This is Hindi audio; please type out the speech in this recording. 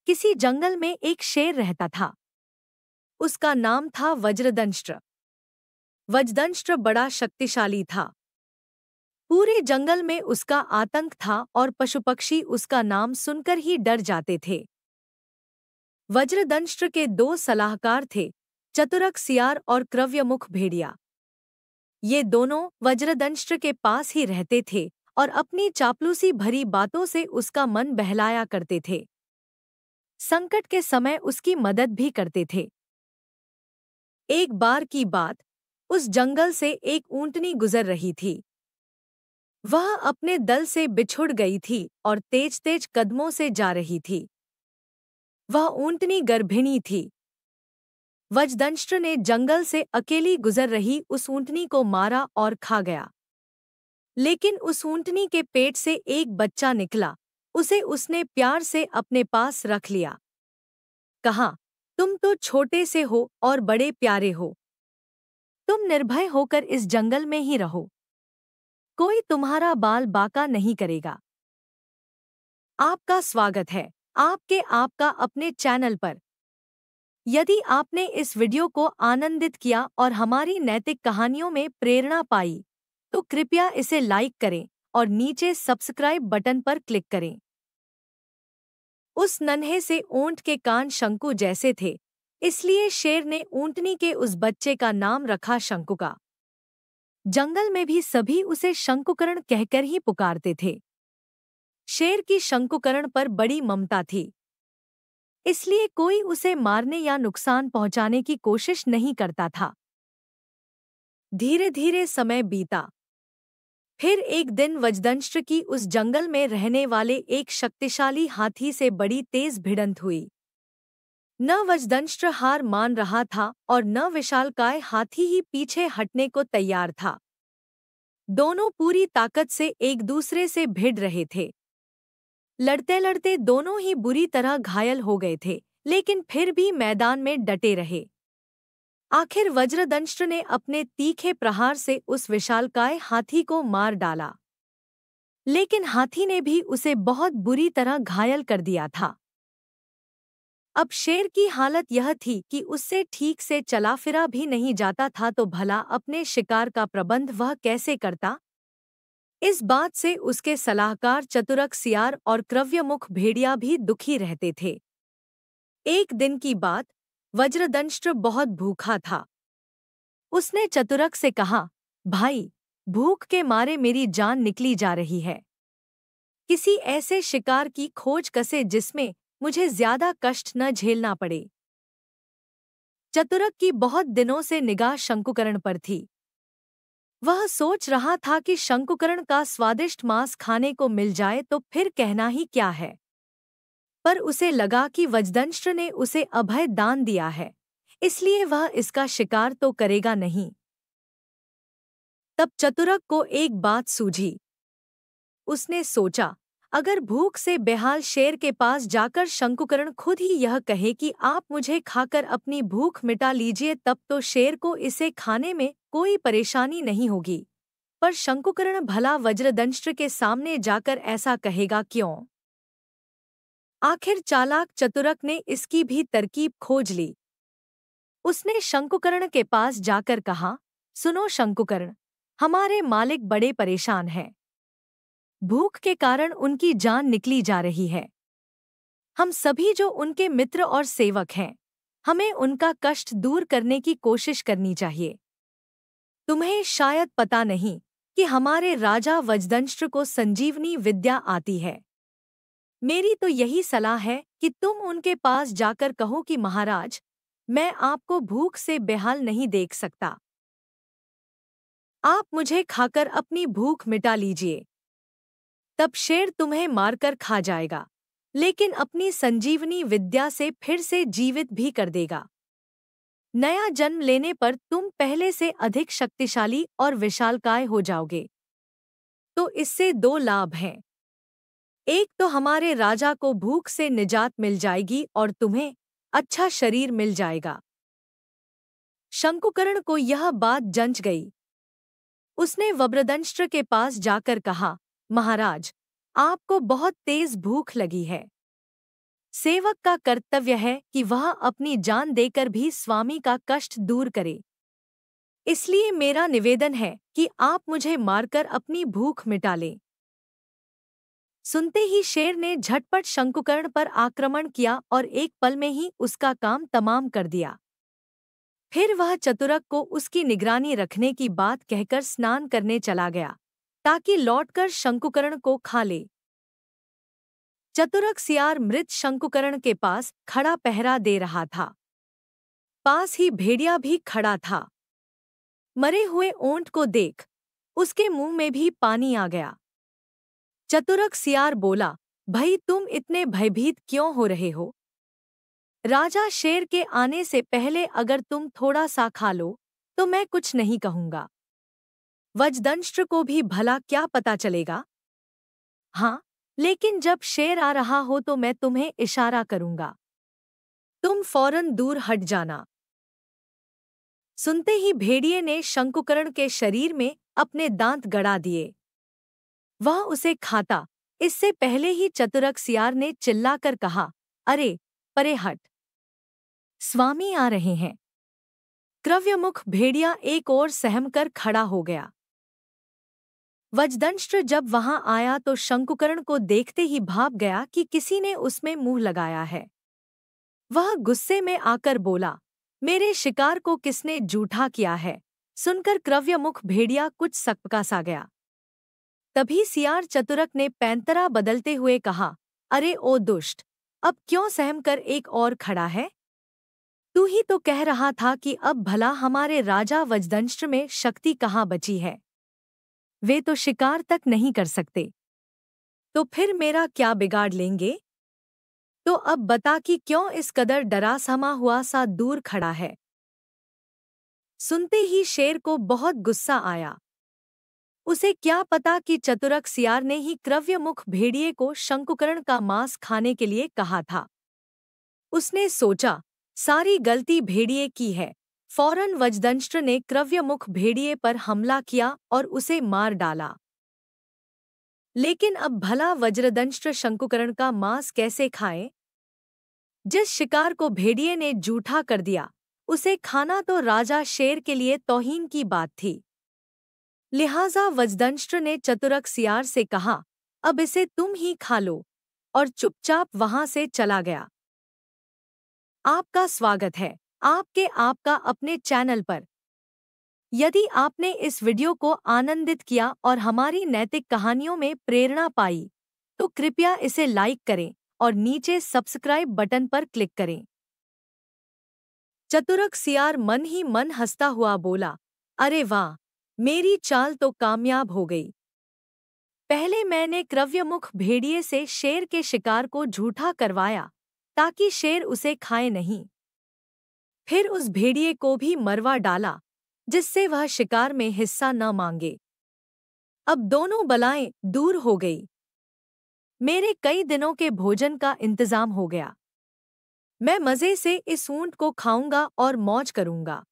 किसी जंगल में एक शेर रहता था। उसका नाम था वज्रदंष्ट्र। वज्रदंष्ट्र बड़ा शक्तिशाली था। पूरे जंगल में उसका आतंक था और पशु पक्षी उसका नाम सुनकर ही डर जाते थे। वज्रदंष्ट्र के दो सलाहकार थे, चतुरक सियार और क्रव्यमुख भेड़िया। ये दोनों वज्रदंष्ट्र के पास ही रहते थे और अपनी चापलूसी भरी बातों से उसका मन बहलाया करते थे। संकट के समय उसकी मदद भी करते थे। एक बार की बात, उस जंगल से एक ऊंटनी गुजर रही थी। वह अपने दल से बिछुड़ गई थी और तेज तेज कदमों से जा रही थी। वह ऊंटनी गर्भिणी थी। वज्रदंष्ट्र ने जंगल से अकेली गुजर रही उस ऊंटनी को मारा और खा गया। लेकिन उस ऊंटनी के पेट से एक बच्चा निकला। उसे उसने प्यार से अपने पास रख लिया। कहा, तुम तो छोटे से हो और बड़े प्यारे हो। तुम निर्भय होकर इस जंगल में ही रहो। कोई तुम्हारा बाल बांका नहीं करेगा। आपका स्वागत है आपका अपने चैनल पर। यदि आपने इस वीडियो को आनंदित किया और हमारी नैतिक कहानियों में प्रेरणा पाई, तो कृपया इसे लाइक करें और नीचे सब्सक्राइब बटन पर क्लिक करें। उस नन्हे से ऊंट के कान शंकु जैसे थे, इसलिए शेर ने ऊंटनी के उस बच्चे का नाम रखा शंकुका। जंगल में भी सभी उसे शंकुकरण कहकर ही पुकारते थे। शेर की शंकुकरण पर बड़ी ममता थी, इसलिए कोई उसे मारने या नुकसान पहुंचाने की कोशिश नहीं करता था। धीरे धीरे समय बीता। फिर एक दिन वज्रदंष्ट्र की उस जंगल में रहने वाले एक शक्तिशाली हाथी से बड़ी तेज भिड़ंत हुई। न वज्रदंष्ट्र हार मान रहा था और न विशालकाय हाथी ही पीछे हटने को तैयार था। दोनों पूरी ताकत से एक दूसरे से भिड़ रहे थे। लड़ते लड़ते दोनों ही बुरी तरह घायल हो गए थे, लेकिन फिर भी मैदान में डटे रहे। आखिर वज्रदंष्ट्र ने अपने तीखे प्रहार से उस विशालकाय हाथी को मार डाला, लेकिन हाथी ने भी उसे बहुत बुरी तरह घायल कर दिया था। अब शेर की हालत यह थी कि उससे ठीक से चला फिरा भी नहीं जाता था, तो भला अपने शिकार का प्रबंध वह कैसे करता। इस बात से उसके सलाहकार चतुरक सियार और क्रव्यमुख भेड़िया भी दुखी रहते थे। एक दिन की बात, वज्रदंष्ट्र बहुत भूखा था। उसने चतुरक से कहा, भाई, भूख के मारे मेरी जान निकली जा रही है। किसी ऐसे शिकार की खोज कसे जिसमें मुझे ज्यादा कष्ट न झेलना पड़े। चतुरक की बहुत दिनों से निगाह शंकुकरण पर थी। वह सोच रहा था कि शंकुकरण का स्वादिष्ट मांस खाने को मिल जाए तो फिर कहना ही क्या है। पर उसे लगा कि वज्रदंष्ट्र ने उसे अभय दान दिया है, इसलिए वह इसका शिकार तो करेगा नहीं। तब चतुरक को एक बात सूझी। उसने सोचा, अगर भूख से बेहाल शेर के पास जाकर शंकुकरण खुद ही यह कहे कि आप मुझे खाकर अपनी भूख मिटा लीजिए, तब तो शेर को इसे खाने में कोई परेशानी नहीं होगी। पर शंकुकरण भला वज्रदंष्ट्र के सामने जाकर ऐसा कहेगा क्यों? आखिर चालाक चतुरक ने इसकी भी तरकीब खोज ली। उसने शंकुकरण के पास जाकर कहा, सुनो शंकुकरण, हमारे मालिक बड़े परेशान हैं। भूख के कारण उनकी जान निकली जा रही है। हम सभी जो उनके मित्र और सेवक हैं, हमें उनका कष्ट दूर करने की कोशिश करनी चाहिए। तुम्हें शायद पता नहीं कि हमारे राजा वज्रदंष्ट्र को संजीवनी विद्या आती है। मेरी तो यही सलाह है कि तुम उनके पास जाकर कहो कि महाराज, मैं आपको भूख से बेहाल नहीं देख सकता। आप मुझे खाकर अपनी भूख मिटा लीजिए। तब शेर तुम्हें मारकर खा जाएगा, लेकिन अपनी संजीवनी विद्या से फिर से जीवित भी कर देगा। नया जन्म लेने पर तुम पहले से अधिक शक्तिशाली और विशालकाय हो जाओगे। तो इससे दो लाभ हैं। एक तो हमारे राजा को भूख से निजात मिल जाएगी और तुम्हें अच्छा शरीर मिल जाएगा। शंकुकरण को यह बात जंच गई। उसने वज्रदंष्ट्र के पास जाकर कहा, महाराज, आपको बहुत तेज भूख लगी है। सेवक का कर्तव्य है कि वह अपनी जान देकर भी स्वामी का कष्ट दूर करे। इसलिए मेरा निवेदन है कि आप मुझे मारकर अपनी भूख मिटा लें। सुनते ही शेर ने झटपट शंकुकर्ण पर आक्रमण किया और एक पल में ही उसका काम तमाम कर दिया। फिर वह चतुरक को उसकी निगरानी रखने की बात कहकर स्नान करने चला गया, ताकि लौटकर शंकुकर्ण को खा ले। चतुरक सियार मृत शंकुकर्ण के पास खड़ा पहरा दे रहा था। पास ही भेड़िया भी खड़ा था। मरे हुए ऊंट को देख उसके मुंह में भी पानी आ गया। चतुरक सियार बोला, भाई तुम इतने भयभीत क्यों हो रहे हो? राजा शेर के आने से पहले अगर तुम थोड़ा सा खा लो तो मैं कुछ नहीं कहूंगा। वज्रदंष्ट्र को भी भला क्या पता चलेगा? हाँ, लेकिन जब शेर आ रहा हो तो मैं तुम्हें इशारा करूंगा, तुम फौरन दूर हट जाना। सुनते ही भेड़िए ने शंकुकर्ण के शरीर में अपने दांत गड़ा दिए। वह उसे खाता इससे पहले ही चतुरक सियार ने चिल्लाकर कहा, अरे परे हट, स्वामी आ रहे हैं। क्रव्यमुख भेड़िया एक ओर सहमकर खड़ा हो गया। वज्रदंष्ट्र जब वहां आया तो शंकुकर्ण को देखते ही भाप गया कि किसी ने उसमें मुंह लगाया है। वह गुस्से में आकर बोला, मेरे शिकार को किसने जूठा किया है? सुनकर क्रव्यमुख भेड़िया कुछ सकपका सा गया। तभी सियार चतुरक ने पैंतरा बदलते हुए कहा, अरे ओ दुष्ट, अब क्यों सहमकर एक और खड़ा है? तू ही तो कह रहा था कि अब भला हमारे राजा वज्रदंष्ट्र में शक्ति कहाँ बची है? वे तो शिकार तक नहीं कर सकते, तो फिर मेरा क्या बिगाड़ लेंगे? तो अब बता कि क्यों इस कदर डरा समा हुआ सा दूर खड़ा है? सुनते ही शेर को बहुत गुस्सा आया। उसे क्या पता कि चतुरक सियार ने ही क्रव्यमुख भेड़िए को शंकुकर्ण का मांस खाने के लिए कहा था। उसने सोचा, सारी गलती भेड़िए की है। फौरन वज्रदंष्ट्र ने क्रव्यमुख भेड़िए पर हमला किया और उसे मार डाला। लेकिन अब भला वज्रदंष्ट्र शंकुकर्ण का मांस कैसे खाए? जिस शिकार को भेड़िए ने जूठा कर दिया, उसे खाना तो राजा शेर के लिए तौहीन की बात थी। लिहाजा वज्रदंष्ट्र ने चतुरक सियार से कहा, अब इसे तुम ही खा लो, और चुपचाप वहां से चला गया। आपका स्वागत है आपका अपने चैनल पर। यदि आपने इस वीडियो को आनंदित किया और हमारी नैतिक कहानियों में प्रेरणा पाई, तो कृपया इसे लाइक करें और नीचे सब्सक्राइब बटन पर क्लिक करें। चतुरक सियार मन ही मन हंसता हुआ बोला, अरे वाह, मेरी चाल तो कामयाब हो गई। पहले मैंने क्रव्यमुख भेड़िए से शेर के शिकार को झूठा करवाया ताकि शेर उसे खाए नहीं। फिर उस भेड़िए को भी मरवा डाला जिससे वह शिकार में हिस्सा न मांगे। अब दोनों बलाएं दूर हो गई। मेरे कई दिनों के भोजन का इंतजाम हो गया। मैं मजे से इस ऊंट को खाऊंगा और मौज करूंगा।